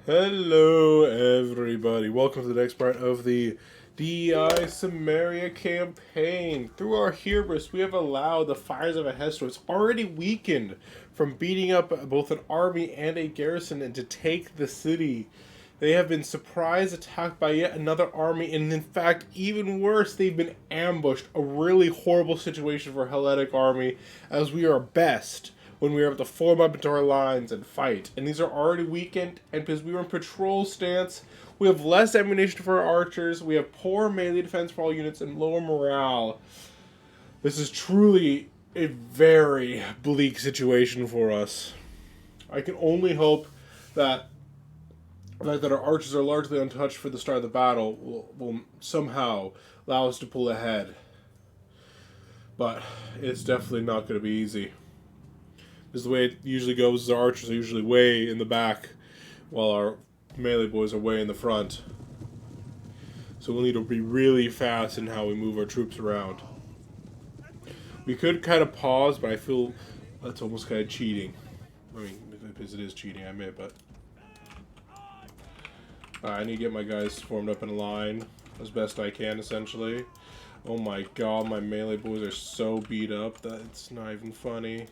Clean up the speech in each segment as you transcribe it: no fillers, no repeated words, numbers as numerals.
Hello, everybody. Welcome to the next part of the DI Cimmeria campaign. Through our hubris, we have allowed the fires of a Hestos, already weakened from beating up both an army and a garrison, and to take the city. They have been surprise attacked by yet another army, and in fact, even worse, they've been ambushed. A really horrible situation for a Hellenic army, as we are best when we were able to form up into our lines and fight. And these are already weakened, and because we were in patrol stance, we have less ammunition for our archers, we have poor melee defense for all units, and lower morale. This is truly a very bleak situation for us. I can only hope that the fact that our archers are largely untouched for the start of the battle will somehow allow us to pull ahead. But it's definitely not going to be easy. This is the way it usually goes. Our archers are usually way in the back, while our melee boys are way in the front. So we'll need to be really fast in how we move our troops around. We could kind of pause, but I feel that's almost kind of cheating. I mean, because it is cheating, I admit, but... I need to get my guys formed up in a line as best I can, essentially. Oh my god, my melee boys are so beat up that it's not even funny.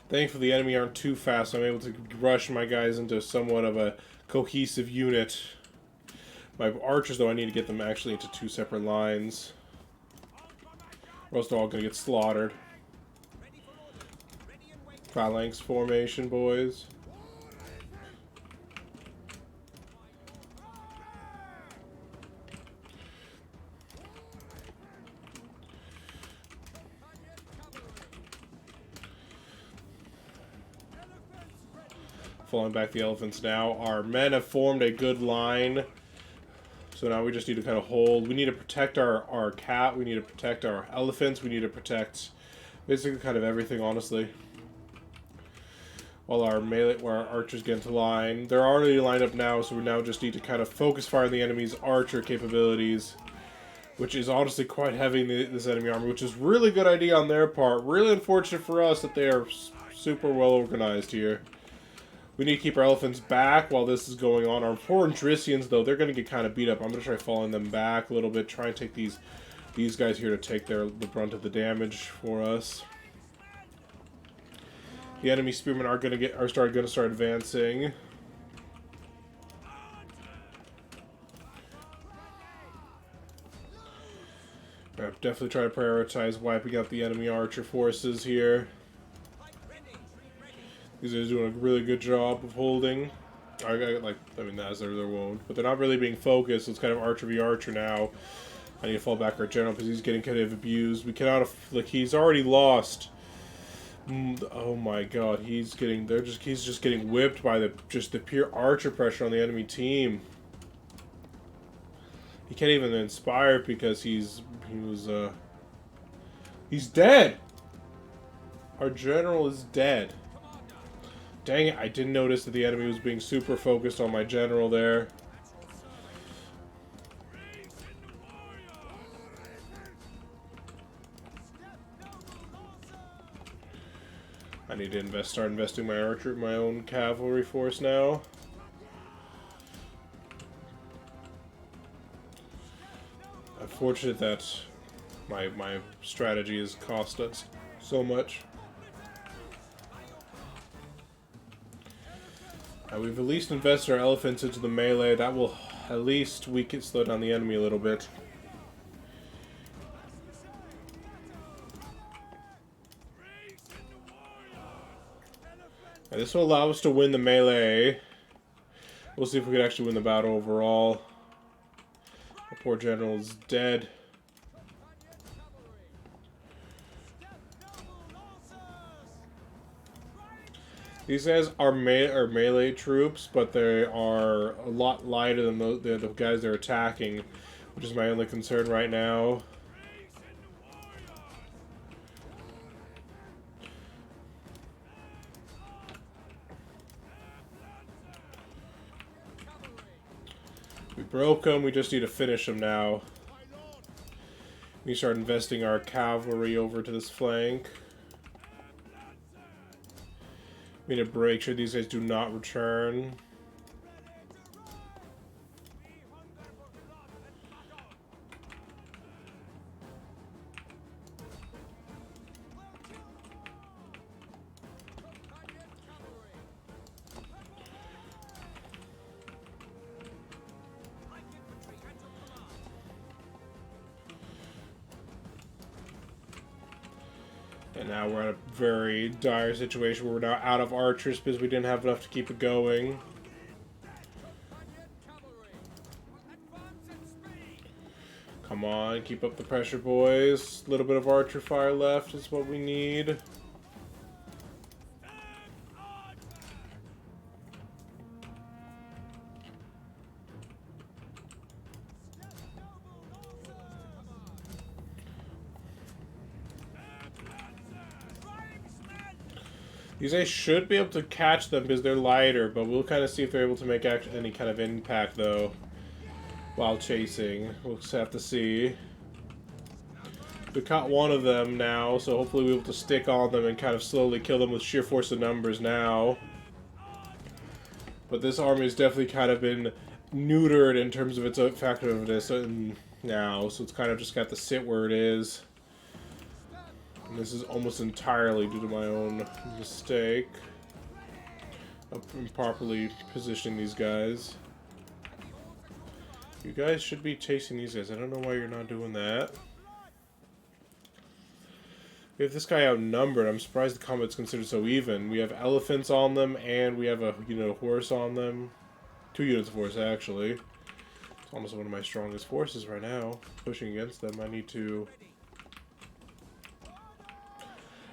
Thankfully, the enemy aren't too fast, so I'm able to rush my guys into somewhat of a cohesive unit. My archers, though, I need to get them actually into two separate lines, or else they're all going to get slaughtered. Phalanx formation, boys. Falling back the elephants now. Our men have formed a good line. So now we just need to kind of hold. We need to protect our cat. We need to protect our elephants. We need to protect basically kind of everything, honestly. While our archers get into line. They're already lined up now, so we now just need to kind of focus fire on the enemy's archer capabilities, which is honestly quite heavy in this enemy army, which is really good idea on their part. Really unfortunate for us that they are super well organized here. We need to keep our elephants back while this is going on. Our poor Drisians, though, they're going to get kind of beat up. I'm going to try falling them back a little bit. Try and take these guys here to take the brunt of the damage for us. The enemy spearmen are going to start advancing. Definitely try to prioritize wiping out the enemy archer forces here. These guys are doing a really good job of holding. I mean, that's their wound. But they're not really being focused. So it's kind of archer v archer now. I need to fall back our general because he's getting kind of abused. We cannot, he's already lost. Oh my god, he's just getting whipped by the pure archer pressure on the enemy team. He can't even inspire because he's dead. Our general is dead. Dang it, I didn't notice that the enemy was being super focused on my general there. I need to start investing my own cavalry force now. Unfortunate that my strategy has cost us so much. We've at least invested our elephants into the melee. That will at least slow down the enemy a little bit. Now, this will allow us to win the melee. We'll see if we can actually win the battle overall. The poor general is dead. These guys are melee troops, but they are a lot lighter than the guys they're attacking, which is my only concern right now. We broke them, we just need to finish them now. We start investing our cavalry over to this flank. We need to break sure these guys do not return. And now we're in a very dire situation where we're now out of archers because we didn't have enough to keep it going. Come on, keep up the pressure, boys. A little bit of archer fire left is what we need. These guys should be able to catch them because they're lighter, but we'll kind of see if they're able to make any kind of impact, though, while chasing. We'll just have to see. We caught one of them now, so hopefully we'll be able to stick on them and kind of slowly kill them with sheer force of numbers now. But this army has definitely kind of been neutered in terms of its effectiveness now, so it's kind of just got to sit where it is. And this is almost entirely due to my own mistake of improperly positioning these guys. You guys should be chasing these guys. I don't know why you're not doing that. We have this guy outnumbered. I'm surprised the combat's considered so even. We have elephants on them, and we have a horse on them. 2 units of horse, actually. It's almost one of my strongest forces right now. Pushing against them, I need to...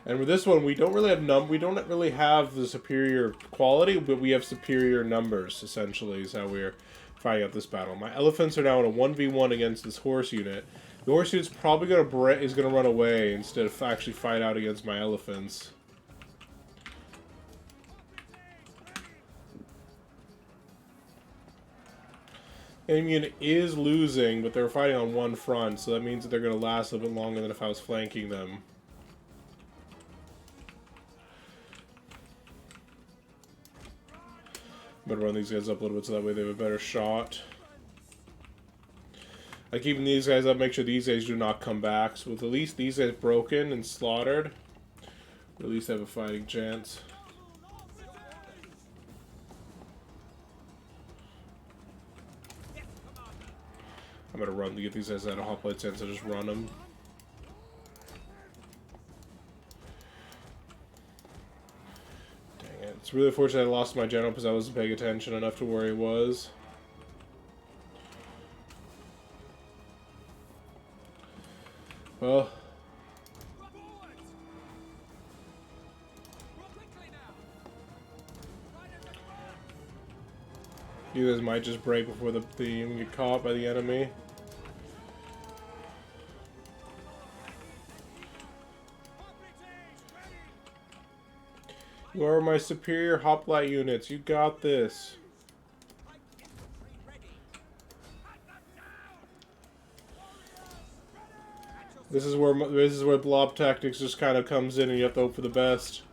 And with this one, we don't really have the superior quality, but we have superior numbers, essentially, is how we're fighting out this battle. My elephants are now in a 1v1 against this horse unit. The horse unit's probably gonna run away instead of actually fight out against my elephants. Enemy unit is losing, but they're fighting on one front, so that means that they're gonna last a little bit longer than if I was flanking them. I'm gonna run these guys up a little bit so that way they have a better shot. Like keeping these guys up, make sure these guys do not come back. So with at least these guys broken and slaughtered, we at least have a fighting chance. I'm gonna run to get these guys out of hoplite sense and just run them. It's really unfortunate I lost my general because I wasn't paying attention enough to where he was. Well. You guys might just break before the even get caught by the enemy. You are my superior hoplite units. You got this. This is where blob tactics just kind of comes in, and you have to hope for the best.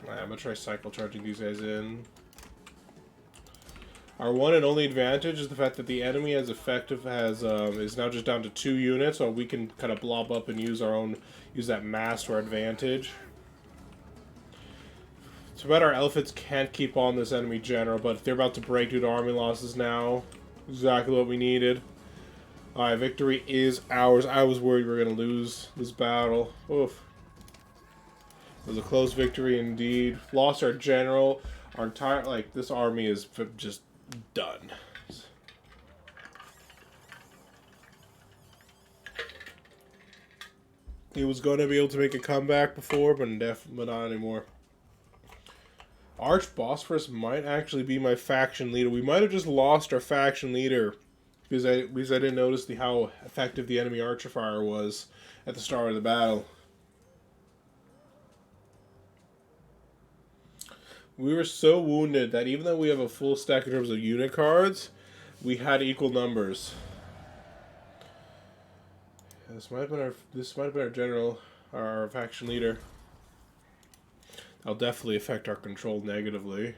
I'm gonna try cycle charging these guys in. Our one and only advantage is the fact that the enemy is now just down to 2 units, so we can kind of blob up and use that mass to our advantage. Too bad our elephants can't keep on this enemy general, but they're about to break due to army losses now. Exactly what we needed. Alright, victory is ours. I was worried we were going to lose this battle. Oof. It was a close victory indeed. Lost our general. Our entire, this army is just done. He was going to be able to make a comeback before, but definitely not anymore. Arch Bosphorus might actually be my faction leader. We might have just lost our faction leader because I didn't notice how effective the enemy archer fire was at the start of the battle. We were so wounded that even though we have a full stack in terms of unit cards, we had equal numbers. This might have been our general, our faction leader. That'll definitely affect our control negatively.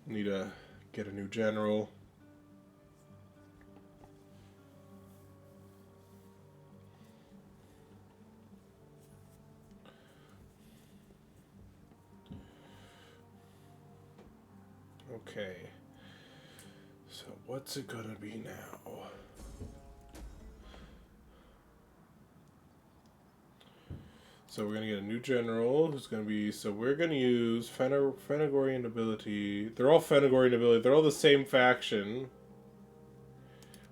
Need to get a new general. Okay. So what's it gonna be now? So we're gonna get a new general who's gonna be. So we're gonna use Fenagorian ability. They're all Fenagorian ability. They're all the same faction.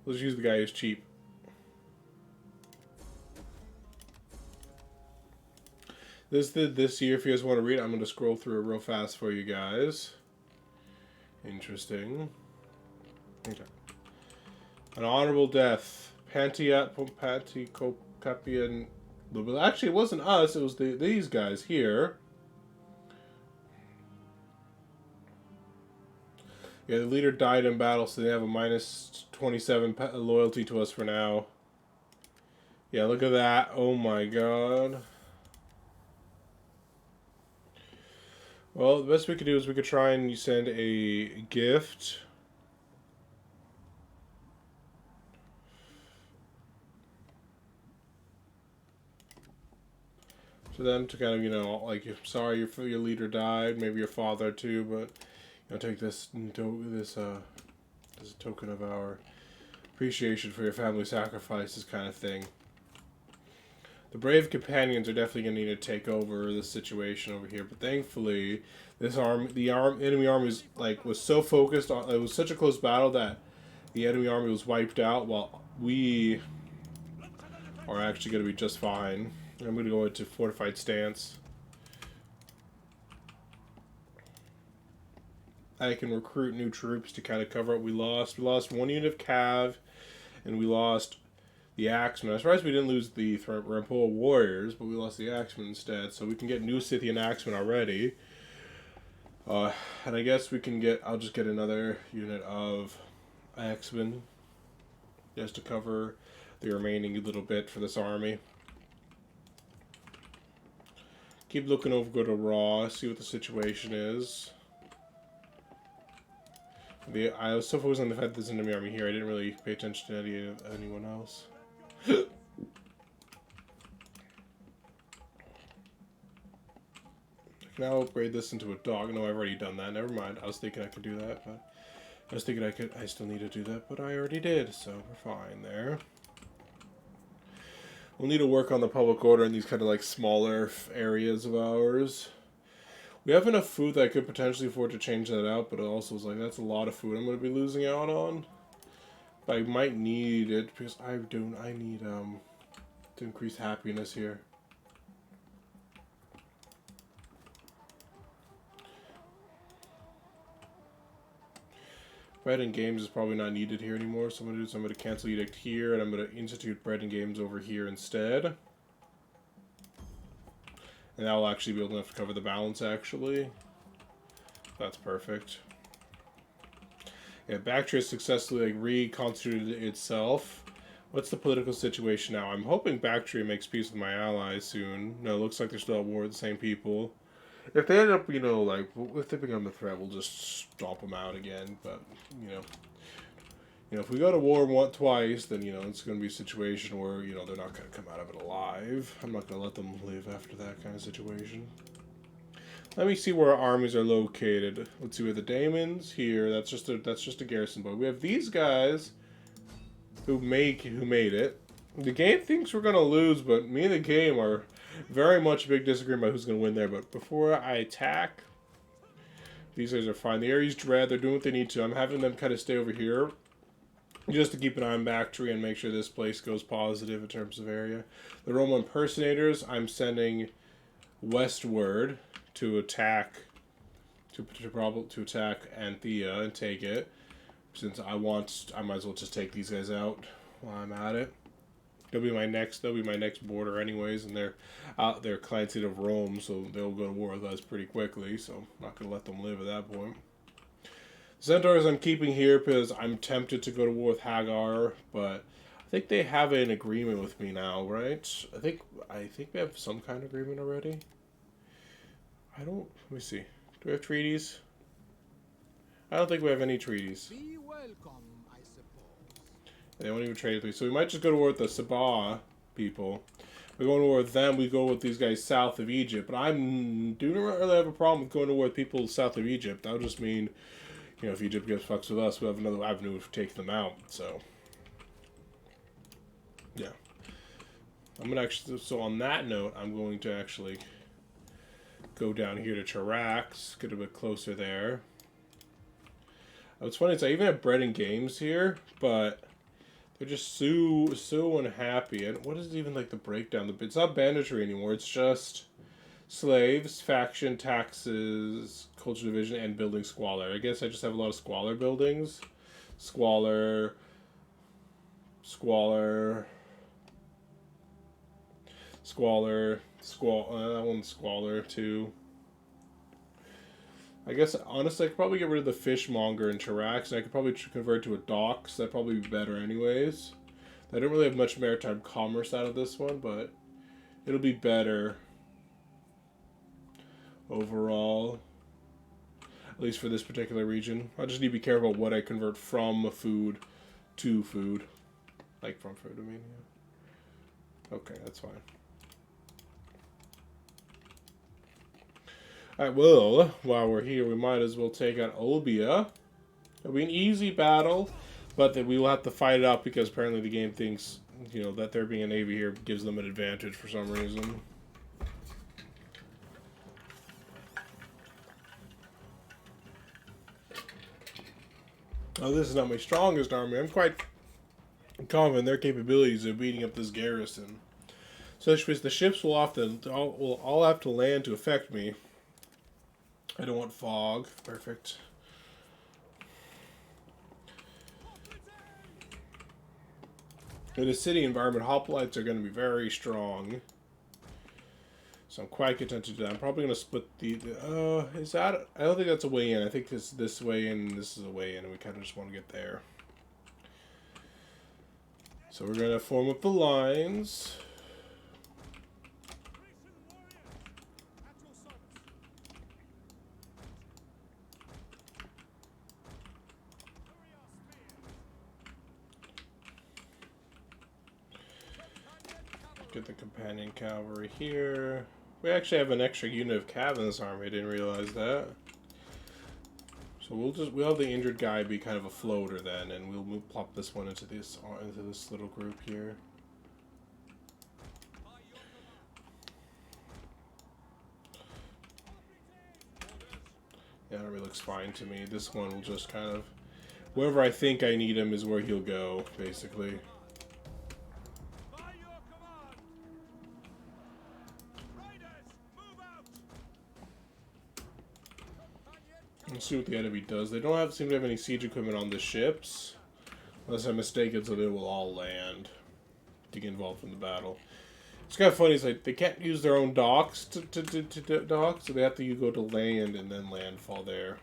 Let's use the guy who's cheap. This year. If you guys want to read it, I'm gonna scroll through it real fast for you guys. Interesting. Okay. An honorable death. Pantikopian. Actually, it wasn't us. It was these guys here. Yeah, the leader died in battle, so they have a minus 27 loyalty to us for now. Yeah, look at that. Oh my god. Well, the best we could do is we could try and send a gift. To them to kind of, like, sorry your leader died, maybe your father too, but, take this as a token of our appreciation for your family sacrifices kind of thing. The brave companions are definitely going to need to take over the situation over here, but thankfully, the enemy army was so focused on, it was such a close battle that the enemy army was wiped out, while we are actually going to be just fine. I'm going to go into fortified stance. I can recruit new troops to kind of cover what we lost. We lost one unit of Cav, and we lost the Axemen. I'm surprised we didn't lose the Rampoa Warriors, but we lost the Axemen instead. So we can get new Scythian Axemen already. And I guess we can get... I'll just get another unit of Axemen just to cover the remaining little bit for this army. Keep looking over, go to Raw, see what the situation is. I was so focused on the fact that there's an enemy army here, I didn't really pay attention to anyone else. I can now upgrade this into a dog. No, I've already done that. Never mind. I was thinking I could do that, but I was thinking I still need to do that, but I already did, so we're fine there. We'll need to work on the public order in these kind of like smaller areas of ours. We have enough food that I could potentially afford to change that out, but it also is like, that's a lot of food I'm going to be losing out on. But I might need it because I need to increase happiness here. Bread and games is probably not needed here anymore, so I'm going to cancel edict here, and I'm going to institute bread and games over here instead. And that will actually be able enough to cover the balance, actually. That's perfect. Yeah, Bactria successfully reconstituted itself. What's the political situation now? I'm hoping Bactria makes peace with my allies soon. No, it looks like they're still at war with the same people. If they end up, if they become a threat, we'll just stomp them out again. But, if we go to war twice, then, it's going to be a situation where, they're not going to come out of it alive. I'm not going to let them live after that kind of situation. Let me see where our armies are located. Let's see, we have the Daemons here. That's just a garrison boat. We have these guys who made it. The game thinks we're going to lose, but me and the game are very much a big disagreement about who's going to win there. But before I attack, these guys are fine. The Ares Dread, they're doing what they need to. I'm having them kind of stay over here just to keep an eye on Bactria and make sure this place goes positive in terms of area. The Roman Impersonators, I'm sending westward to attack attack Anthea and take it. Since I might as well just take these guys out while I'm at it. They'll be my next border anyways, and they're clients of Rome, so they'll go to war with us pretty quickly. So I'm not gonna let them live at that point. Centaurs I'm keeping here because I'm tempted to go to war with Hagar, but I think they have an agreement with me now, right? I think we have some kind of agreement already. I don't. Let me see. Do we have treaties? I don't think we have any treaties. Be welcome, I suppose. They won't even trade with me, so we might just go to war with the Sabah people. We go to war with them. We go with these guys south of Egypt, but I do not really have a problem with going to war with people south of Egypt. That'll just mean, you know, if Egypt gets fucks with us, we'll have another avenue to take them out. So, yeah. I'm gonna actually. So on that note, I'm going to actually go down here to Chirax, get a bit closer there. What's funny is I even have bread and games here, but they're just so unhappy. And what is even like the breakdown? It's not banditry anymore. It's just slaves, faction, taxes, culture division, and building squalor. I guess I just have a lot of squalor buildings. Squalor. That one's squalor too. I guess, honestly, I could probably get rid of the fishmonger in Chirax, and I could probably convert to a dock, so that'd probably be better anyways. I don't really have much maritime commerce out of this one, but it'll be better overall, at least for this particular region. I just need to be careful what I convert from food to food. Like, from food, I mean, yeah. Okay, that's fine. Alright, well, while we're here, we might as well take out Olbia. It'll be an easy battle, but that we will have to fight it out because apparently the game thinks, you know, that there being a navy here gives them an advantage for some reason. Oh, this is not my strongest army. I'm quite confident in their capabilities of beating up this garrison. So the ships will all have to land to affect me. I don't want fog. Perfect. In a city environment, hoplites are going to be very strong. So I'm quite content to do that. I'm probably going to split is that... I don't think that's a way in. I think this way in and this is a way in, and we kind of just want to get there. So we're going to form up the lines. Get the companion cavalry here. We actually have an extra unit of cav in this army. I didn't realize that. So we'll have the injured guy be kind of a floater then, and we'll plop this one into this little group here. Yeah, that really looks fine to me. This one will just kind of, wherever I think I need him is where he'll go, basically. Let's see what the enemy does. They don't seem to have any siege equipment on the ships. Unless I'm mistaken, so they will all land to get involved in the battle. It's kind of funny, it's like they can't use their own docks to dock, so they have to go to land and then landfall there.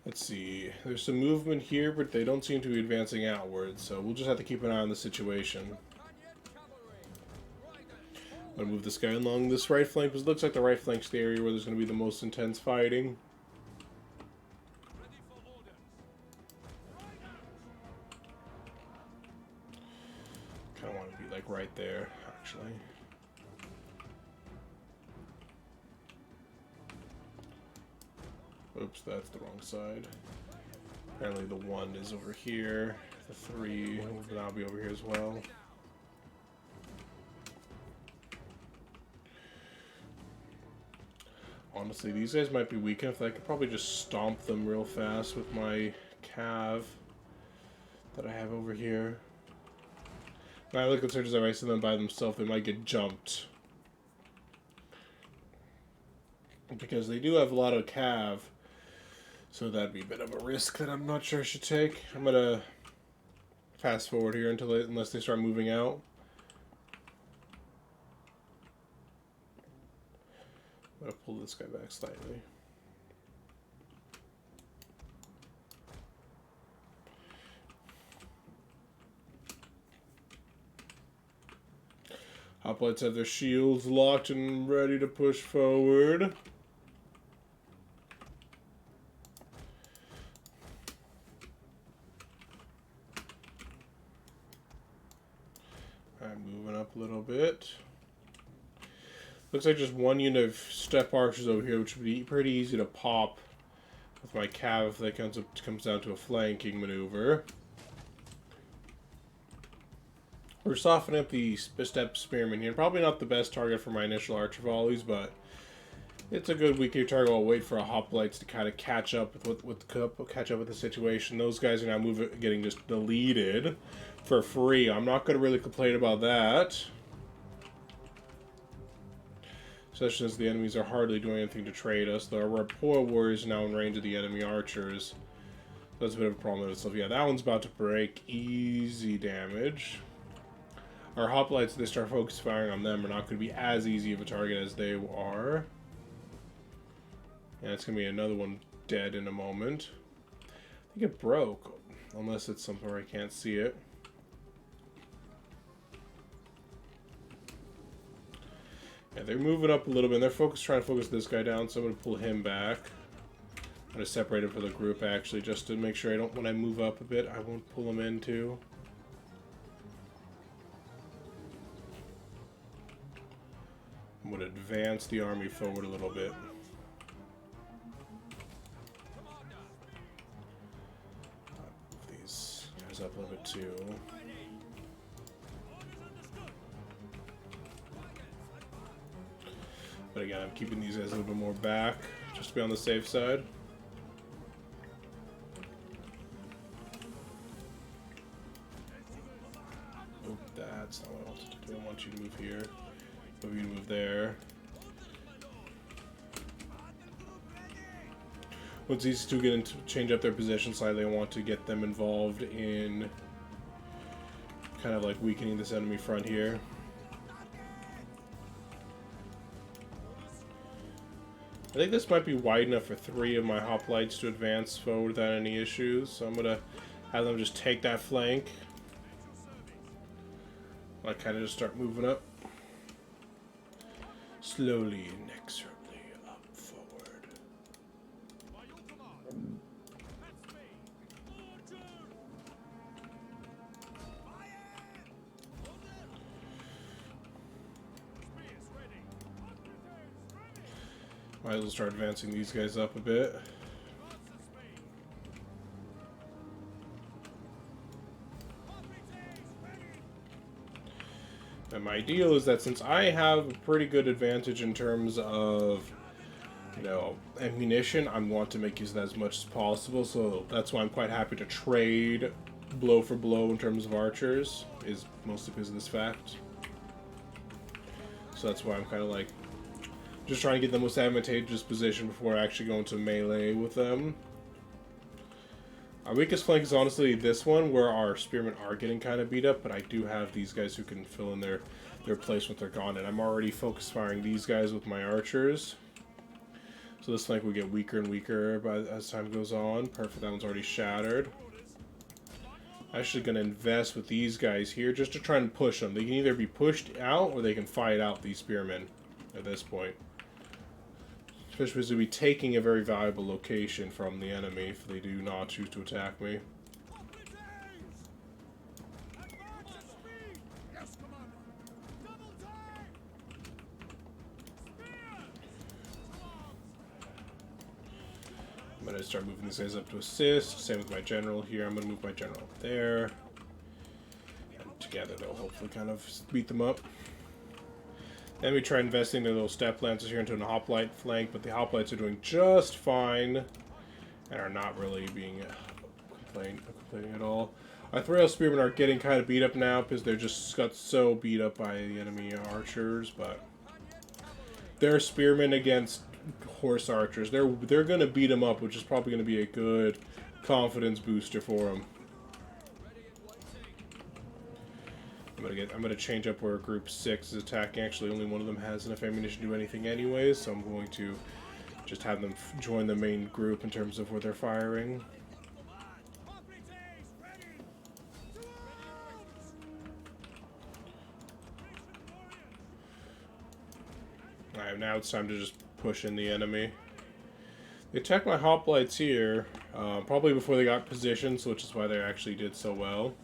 Let's see. There's some movement here, but they don't seem to be advancing outwards, so we'll just have to keep an eye on the situation. I'm going to move this guy along this right flank, because it looks like the right flank's the area where there's going to be the most intense fighting. Kind of want to be like right there, actually. Oops, that's the wrong side. Apparently the 1 is over here. The 3 will now be over here as well. Honestly, these guys might be weak enough that I could probably just stomp them real fast with my cav that I have over here. My other concern is if I send them by themselves, they might get jumped. Because they do have a lot of cav. So that'd be a bit of a risk that I'm not sure I should take. I'm gonna fast forward here unless they start moving out. I'm gonna pull this guy back slightly. Hoplites have their shields locked and ready to push forward. Alright, moving up a little bit. Looks like just one unit of step archers over here, which would be pretty easy to pop with my cav if that comes down to a flanking maneuver. We're softening up the step spearmen here. Probably not the best target for my initial archer volleys, but it's a good weaker target. I'll wait for a hoplites to kind of catch up with the situation. Those guys are now getting just deleted for free. I'm not going to really complain about that, especially since the enemies are hardly doing anything to trade us. Though our rapport warriors are now in range of the enemy archers. That's a bit of a problem in itself. Yeah, that one's about to break. Easy damage. Our hoplites, they start focus firing on them, are not going to be as easy of a target as they are. And it's going to be another one dead in a moment. I think it broke, unless it's something where I can't see it. Yeah, they're moving up a little bit, and they're trying to focus this guy down, so I'm going to pull him back. I'm going to separate him from the group, actually, just to make sure when I move up a bit, I won't pull him in too. I'm going to advance the army forward a little bit. Move these guys up a little bit too. But again, I'm keeping these guys a little bit more back, just to be on the safe side. Oh, that's not what I wanted to do. I want you to move here. Move you to move there. Once these two change up their position slightly, I want to get them involved in kind of like weakening this enemy front here. I think this might be wide enough for 3 of my hoplites to advance forward without any issues, so I'm gonna have them just take that flank. I kind of just start moving up. Slowly, inexorably up forward. Might as well start advancing these guys up a bit. And my deal is that since I have a pretty good advantage in terms of, ammunition, I want to make use of that as much as possible. So that's why I'm quite happy to trade blow for blow in terms of archers, is mostly because of this fact. So that's why I'm kind of like just trying to get the most advantageous position before I actually go into melee with them. Our weakest flank is honestly this one, where our spearmen are getting kind of beat up, but I do have these guys who can fill in their place when they're gone, and I'm already focus firing these guys with my archers. So this flank will get weaker and weaker as time goes on. Perfect, that one's already shattered. I'm actually going to invest with these guys here just to try and push them. They can either be pushed out or they can fight out these spearmen at this point. Especially because they'll be taking a very valuable location from the enemy if they do not choose to attack me. I'm going to start moving these guys up to assist. Same with my general here. I'm going to move my general up there. And together they'll hopefully kind of beat them up. Then we try investing their little step lancers here into a hoplite flank, but the hoplites are doing just fine and are not really being complaining at all. Our Thrail Spearmen are getting kind of beat up now because they're just got so beat up by the enemy archers, but their spearmen against horse archers. They're gonna beat them up, which is probably gonna be a good confidence booster for them. I'm gonna change up where Group 6 is attacking. Actually, only one of them has enough ammunition to do anything anyways, so I'm going to just have them join the main group in terms of where they're firing. Alright, now it's time to just push in the enemy. They attacked my hoplites here, probably before they got positions, which is why they actually did so well.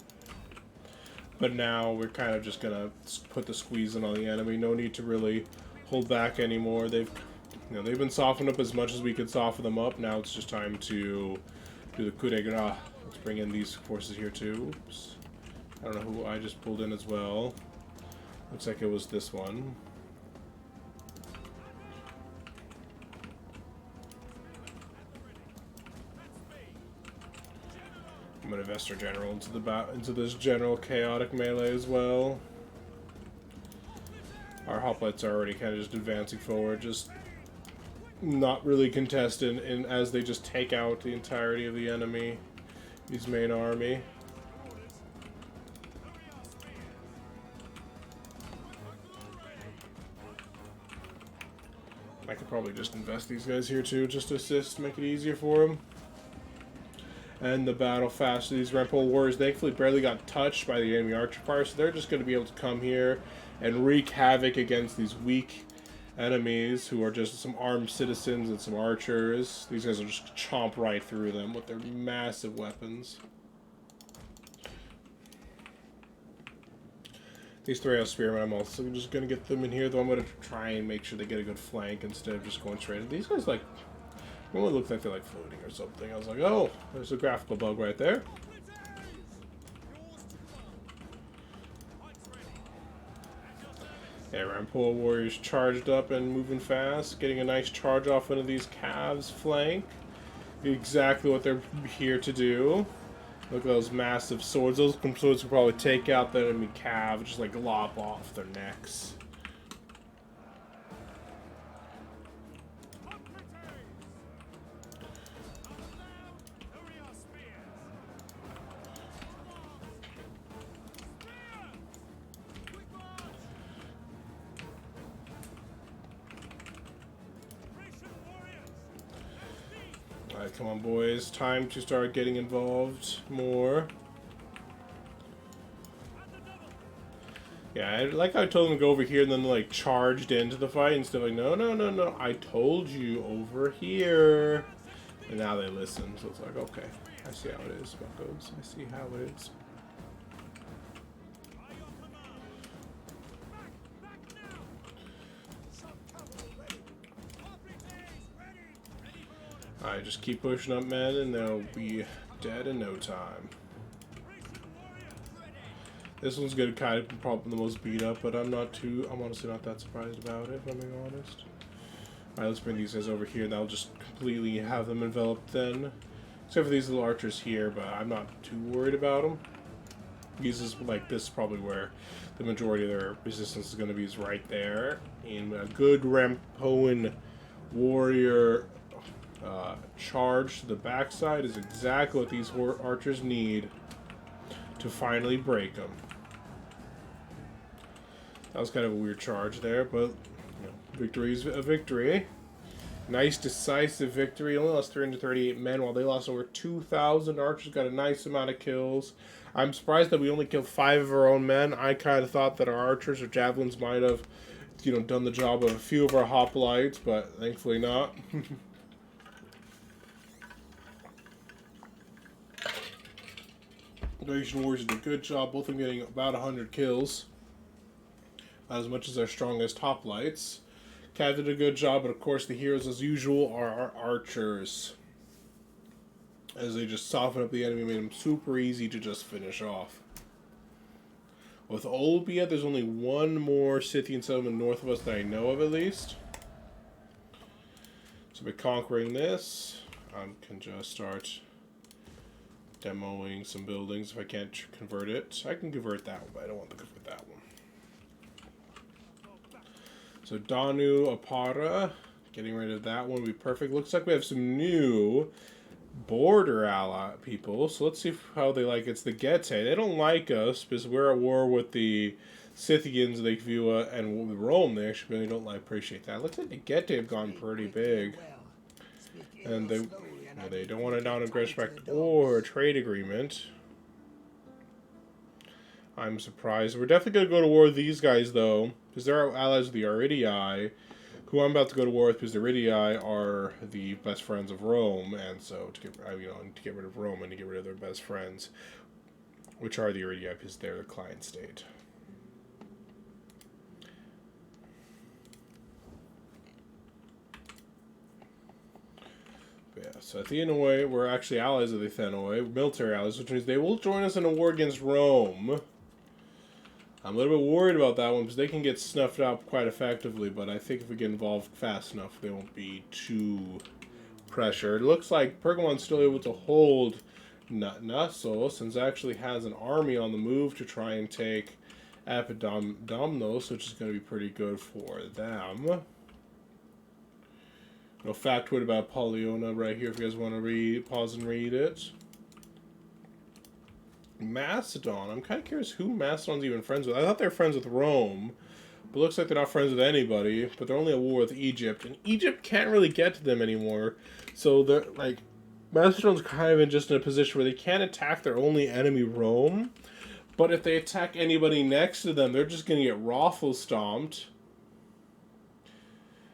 But now we're kind of just gonna put the squeeze in on the enemy. No need to really hold back anymore. They've been softened up as much as we could soften them up. Now it's just time to do the coup de grace. Let's bring in these forces here too. Oops. I don't know who I just pulled in as well. Looks like it was this one. I'm gonna invest our general into this general chaotic melee as well. Our hoplites are already kind of just advancing forward, just not really contested, and as they just take out the entirety of the enemy, his main army. I could probably just invest these guys here too, just to assist, make it easier for them. And the battle faster. These Rampole Warriors thankfully barely got touched by the enemy archer fire, so they're just going to be able to come here and wreak havoc against these weak enemies who are just some armed citizens and some archers. These guys will just chomp right through them with their massive weapons. These 3 spearmen, I'm also just going to get them in here, though I'm going to try and make sure they get a good flank instead of just going straight in. These guys, like, it looks like they're like floating or something. I was like, oh, there's a graphical bug right there. Yeah, Rampole Warriors charged up and moving fast, getting a nice charge off into these calves flank. Exactly what they're here to do. Look at those massive swords. Those swords can probably take out the enemy cav, just like lop off their necks. Alright, come on boys, time to start getting involved more. Yeah, like I told them to go over here and then like charged into the fight and stuff like, no, no, no, no, I told you over here. And now they listen, so it's like, okay, I see how it is, buckos, I see how it is. Alright, just keep pushing up, men, and they'll be dead in no time. This one's gonna kind of probably the most beat up, but I'm honestly not that surprised about it, if I'm being honest. Alright, let's bring these guys over here, and I'll just completely have them enveloped then. Except for these little archers here, but I'm not too worried about them. This is probably where the majority of their resistance is gonna be, is right there. And a good Rampoan warrior charge to the backside is exactly what these archers need to finally break them. That was kind of a weird charge there, but victory is a victory. Nice decisive victory. Only lost 338 men while they lost over 2,000. Archers got a nice amount of kills. I'm surprised that we only killed 5 of our own men. I kind of thought that our archers or javelins might have done the job of a few of our hoplites, but thankfully not. Invasion Warriors did a good job, both of them getting about 100 kills. Not as much as our strongest hoplites. Cav did a good job, but of course the heroes as usual are our archers. As they just soften up the enemy, made them super easy to just finish off. With Olbia, there's only one more Scythian settlement north of us that I know of at least. So by conquering this, I can just start demoing some buildings if I can't convert it. I can convert that one, but I don't want to convert that one. So Danu Apara Getting rid of that one would be perfect. Looks like we have some new border ally people. So let's see how they like it. It's the Gete. They don't like us because we're at war with the Scythians, they view and with Rome. They actually really don't appreciate that. Looks like the Gete have gone pretty big. And they don't want a non-aggression pact or a trade agreement. I'm surprised. We're definitely going to go to war with these guys, though, because they're our allies of the Aridii, who I'm about to go to war with because the Aridii are the best friends of Rome, and so to get rid of Rome and to get rid of their best friends, which are the Aridii because they're the client state. Yeah, so at the Aenoi, we're actually allies of the Thenoi, military allies, which means they will join us in a war against Rome. I'm a little bit worried about that one because they can get snuffed out quite effectively, but I think if we get involved fast enough, they won't be too pressured. It looks like Pergamon's still able to hold Naso, since it actually has an army on the move to try and take Apidomnos, which is going to be pretty good for them. No factoid about Polyona right here if you guys want to pause and read it. Macedon. I'm kind of curious who Macedon's even friends with. I thought they were friends with Rome, but looks like they're not friends with anybody, but they're only at war with Egypt, and Egypt can't really get to them anymore, so they're, like, Macedon's kind of just in a position where they can't attack their only enemy, Rome, but if they attack anybody next to them, they're just going to get raffle stomped.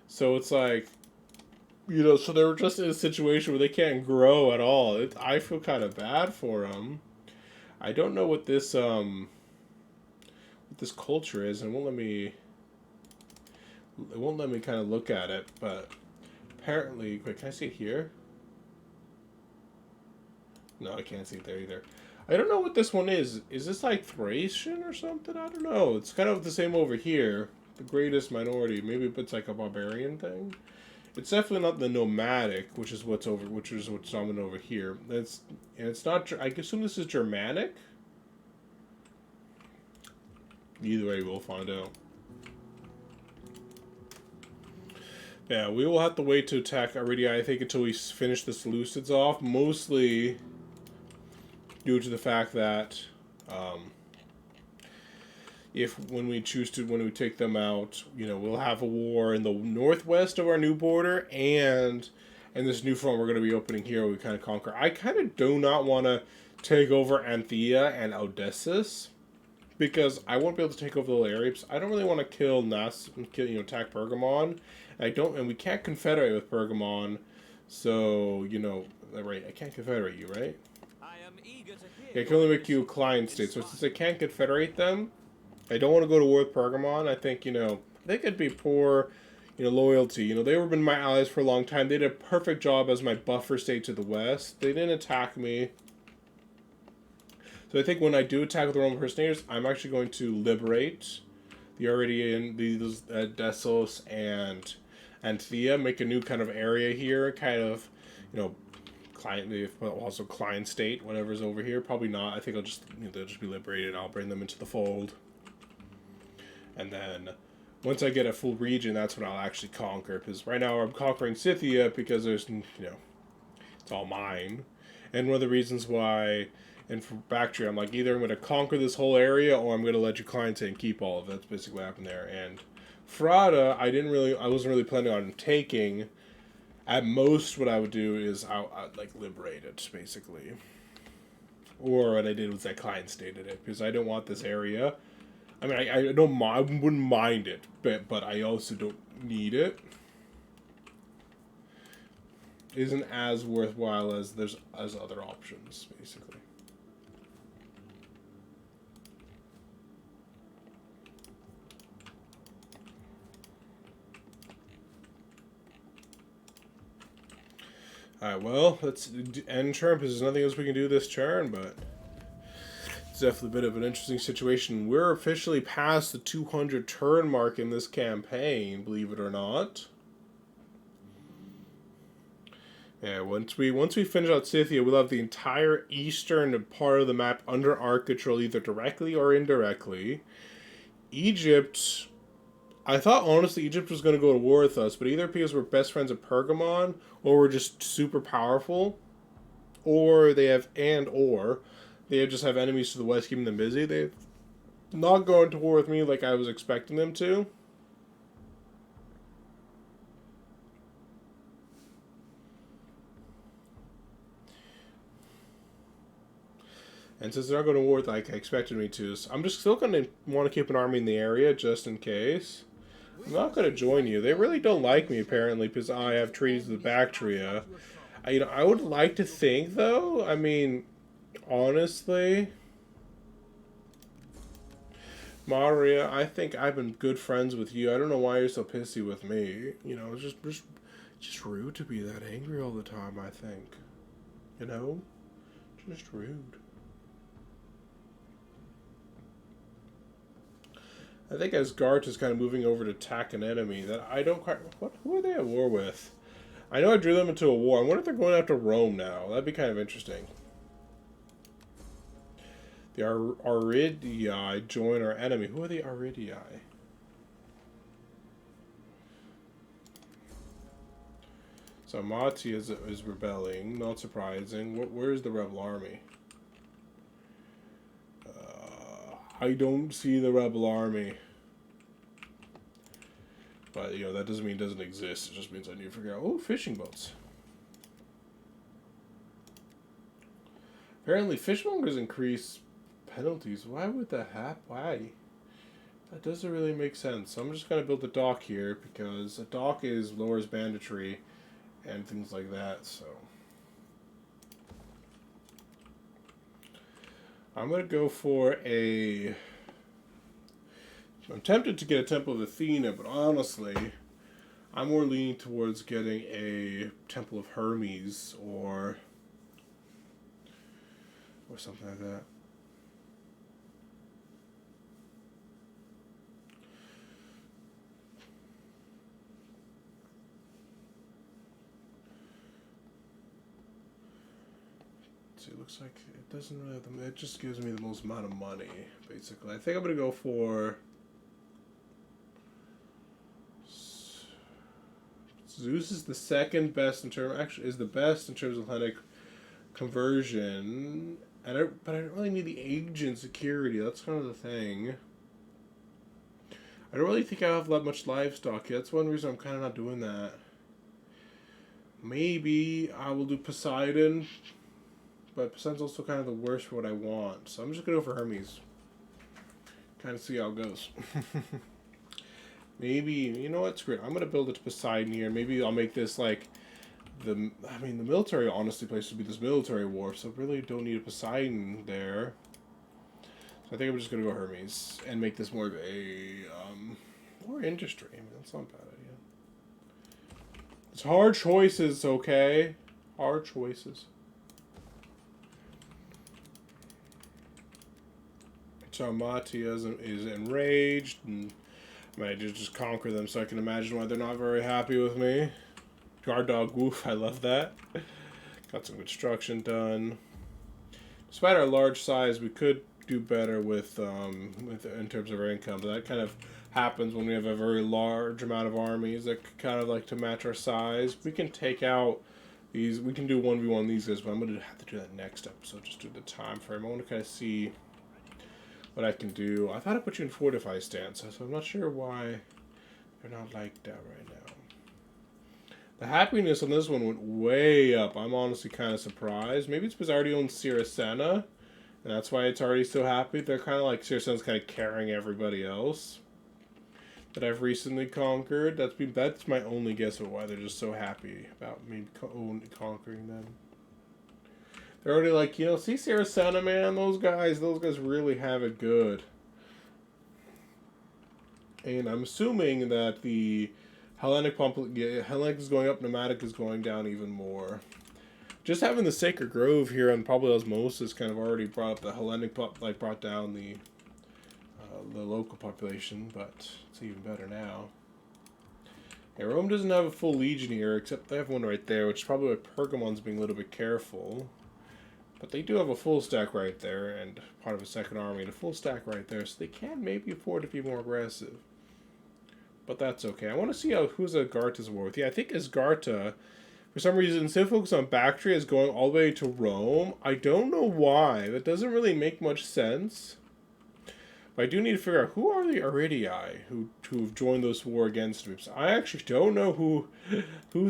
So it's like, so they're just in a situation where they can't grow at all. I feel kind of bad for them. I don't know what this culture is, and it won't let me kind of look at it. But apparently, wait, can I see it here? No, I can't see it there either. I don't know what this one is. Is this like Thracian or something? I don't know. It's kind of the same over here. The greatest minority. Maybe it's like a barbarian thing. It's definitely not the nomadic, which is what's dominant over here. It's not. I assume this is Germanic. Either way, we'll find out. Yeah, we will have to wait to attack Aridii, I think, until we finish the Seleucids off. Mostly due to the fact that when we take them out, we'll have a war in the northwest of our new border and this new front we're going to be opening here we kind of conquer. I kind of do not want to take over Anthea and Odysseus because I won't be able to take over the little areas. I don't really want to attack Pergamon. And we can't confederate with Pergamon, so, right, I can't confederate you, right? I am eager to hear. Yeah, I can only make you a client state, so since I can't confederate them, I don't want to go to war with Pergamon. I think, it'd be poor, loyalty. They've been my allies for a long time. They did a perfect job as my buffer state to the west. They didn't attack me. So I think when I do attack with the Roman Mercenaries, I'm actually going to liberate the Aridian, these Dessos and Anthea, make a new kind of area here, kind of, client, also client state, whatever's over here. Probably not. I think they'll just be liberated. I'll bring them into the fold. And then once I get a full region, that's when I'll actually conquer. Because right now I'm conquering Scythia because there's, it's all mine. And one of the reasons why, and for Bactria, I'm like, either I'm going to conquer this whole area or I'm going to let you client and keep all of it. That's basically what happened there. And Frada, I wasn't really planning on taking. At most, what I would do is I'd liberate it, basically. Or what I did was I client stated it because I don't want this area. I mean, I wouldn't mind it, but I also don't need it. Isn't as worthwhile as other options, basically. Alright, well, let's end turn because there's nothing else we can do this turn, but it's definitely a bit of an interesting situation. We're officially past the 200 turn mark in this campaign, believe it or not. Yeah, once we finish out Scythia, we'll have the entire eastern part of the map under our control, either directly or indirectly. Egypt, I thought honestly Egypt was going to go to war with us, but either because we're best friends at Pergamon, or we're just super powerful, or they have or they just have enemies to the west keeping them busy. They've not going to war with me like I was expecting them to. And since they're not going to war like I expected me to, so I'm just still going to want to keep an army in the area just in case. I'm not going to join you. They really don't like me apparently because I have treaties with Bactria. I would like to think though. I mean, honestly, Maria, I think I've been good friends with you. I don't know why you're so pissy with me. It's just rude to be that angry all the time. I think, just rude. I think Asgard is kind of moving over to attack an enemy that I don't quite. Who are they at war with? I know I drew them into a war. I wonder if they're going after Rome now. That'd be kind of interesting. The Aridii join our enemy. Who are the Aridii? So Mati is rebelling. Not surprising. Where's the rebel army? I don't see the rebel army. But, that doesn't mean it doesn't exist. It just means I need to figure out... Oh, fishing boats. Apparently, fishmongers increase penalties. Why would that happen? Why? That doesn't really make sense. So I'm just going to build a dock here because a dock lowers banditry and things like that, so... I'm going to go for a... I'm tempted to get a Temple of Athena, but honestly, I'm more leaning towards getting a Temple of Hermes or something like that. See, it looks like it doesn't really have it just gives me the most amount of money, basically. I think I'm going to go for... Zeus is the second best in terms... Actually, is the best in terms of Hellenic conversion. But I don't really need the agent security. That's kind of the thing. I don't really think I have that much livestock yet. That's one reason I'm kind of not doing that. Maybe I will do Poseidon. But Poseidon's also kind of the worst for what I want. So I'm just going to go for Hermes. Kind of see how it goes. Maybe, you know what, screw it. I'm going to build it to Poseidon here. Maybe I'll make this like the military honestly place to be this military war. So I really don't need a Poseidon there. So I think I'm just going to go Hermes and make this more of a, more industry. I mean, that's not a bad idea. It's hard choices, okay? Hard choices. So Mattia is enraged, and I might just conquer them so I can imagine why they're not very happy with me. Guard dog, woof, I love that. Got some construction done. Despite our large size, we could do better with in terms of our income, but that kind of happens when we have a very large amount of armies that kind of like to match our size. We can take out these, we can do 1v1 these guys, but I'm going to have to do that next episode, just do the time frame. I want to kind of see what I can do. I thought I put you in fortify stance, so I'm not sure why they're not like that right now. The happiness on this one went way up. I'm honestly kind of surprised. Maybe it's because I already own Siracena, and that's why it's already so happy. They're kind of like, Siracena's kind of carrying everybody else that I've recently conquered. That's my only guess of why they're just so happy about me conquering them. They're already like, see Siracena, man? Those guys really have it good. And I'm assuming that the Hellenic is going up, Nomadic is going down even more. Just having the Sacred Grove here and probably Osmosis kind of already brought up the Hellenic, brought down the local population, but it's even better now. Yeah, Rome doesn't have a full legion here, except they have one right there, which is probably why Pergamon's being a little bit careful. But they do have a full stack right there, and part of a second army, and a full stack right there, so they can maybe afford to be more aggressive. but that's okay. I want to see who's Asgarta's war with. Yeah, I think Asgarta, for some reason, instead of focus on Bactria, is going all the way to Rome. I don't know why. That doesn't really make much sense. But I do need to figure out who are the Aridii who've joined this war against me. So I actually don't know who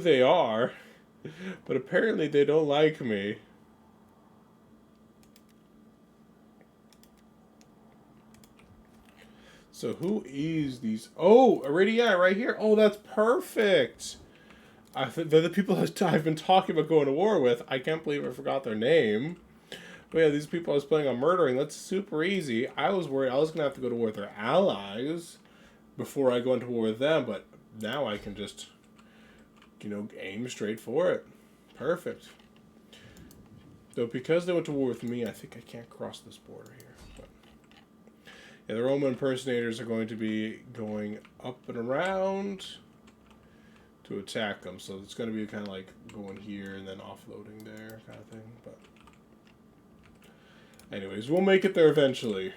they are, but apparently they don't like me. So who is these? Oh, Aridii right here. Oh, that's perfect. They're the people I've been talking about going to war with. I can't believe I forgot their name. But yeah, these people I was planning on murdering, that's super easy. I was worried I was going to have to go to war with their allies before I go into war with them, but now I can just, aim straight for it. Perfect. So because they went to war with me, I think I can't cross this border here. But yeah, the Roman impersonators are going to be going up and around to attack them. So it's going to be kind of like going here and then offloading there kind of thing, but anyways, we'll make it there eventually.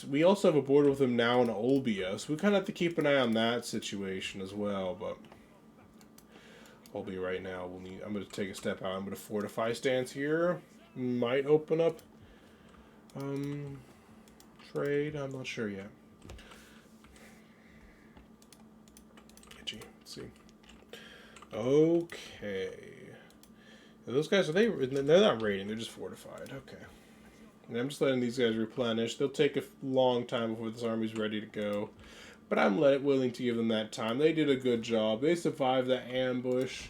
We also have a border with them now in Olbia, so we kind of have to keep an eye on that situation as well. But Olbia right now, I'm going to take a step out. I'm going to fortify stance here. Might open up trade. I'm not sure yet. Let's see. Okay. Those guys, they're not raiding, they're just fortified. Okay. And I'm just letting these guys replenish. They'll take a long time before this army's ready to go. But I'm willing to give them that time. They did a good job. They survived that ambush.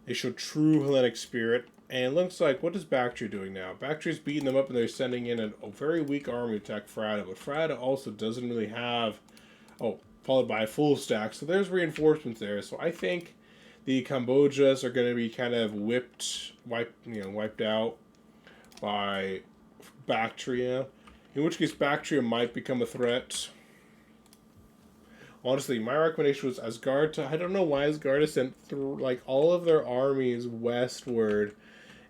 They showed true Hellenic spirit. And it looks like, what is Bactria doing now? Bactria's beating them up and they're sending in a very weak army to attack Frada. But Frada also doesn't really have... Oh, followed by a full stack. So there's reinforcements there. So I think the Cambojas are going to be kind of wiped out by Bactria. In which case, Bactria might become a threat. Honestly, my recommendation was Asgarta. I don't know why Asgarta sent all of their armies westward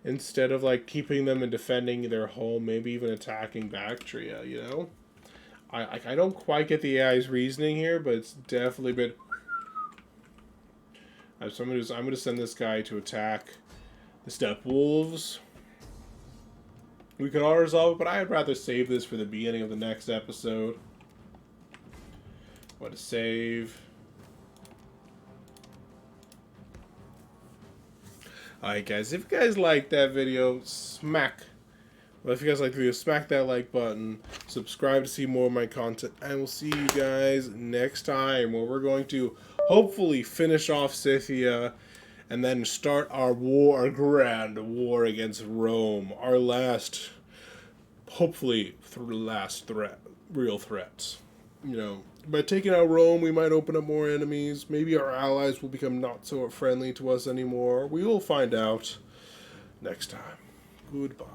instead of keeping them and defending their home, maybe even attacking Bactria. I don't quite get the AI's reasoning here, but it's definitely a bit. So I'm going to send this guy to attack the Steppe Wolves. We could all resolve it, but I'd rather save this for the beginning of the next episode. What a save. Alright guys, if you guys liked that video, if you guys like the video, smack that like button, subscribe to see more of my content, and we'll see you guys next time where we're going to hopefully finish off Scythia and then start our grand war against Rome, our last, hopefully last real threat. By taking out Rome, we might open up more enemies. Maybe our allies will become not so friendly to us anymore. We will find out next time. Goodbye.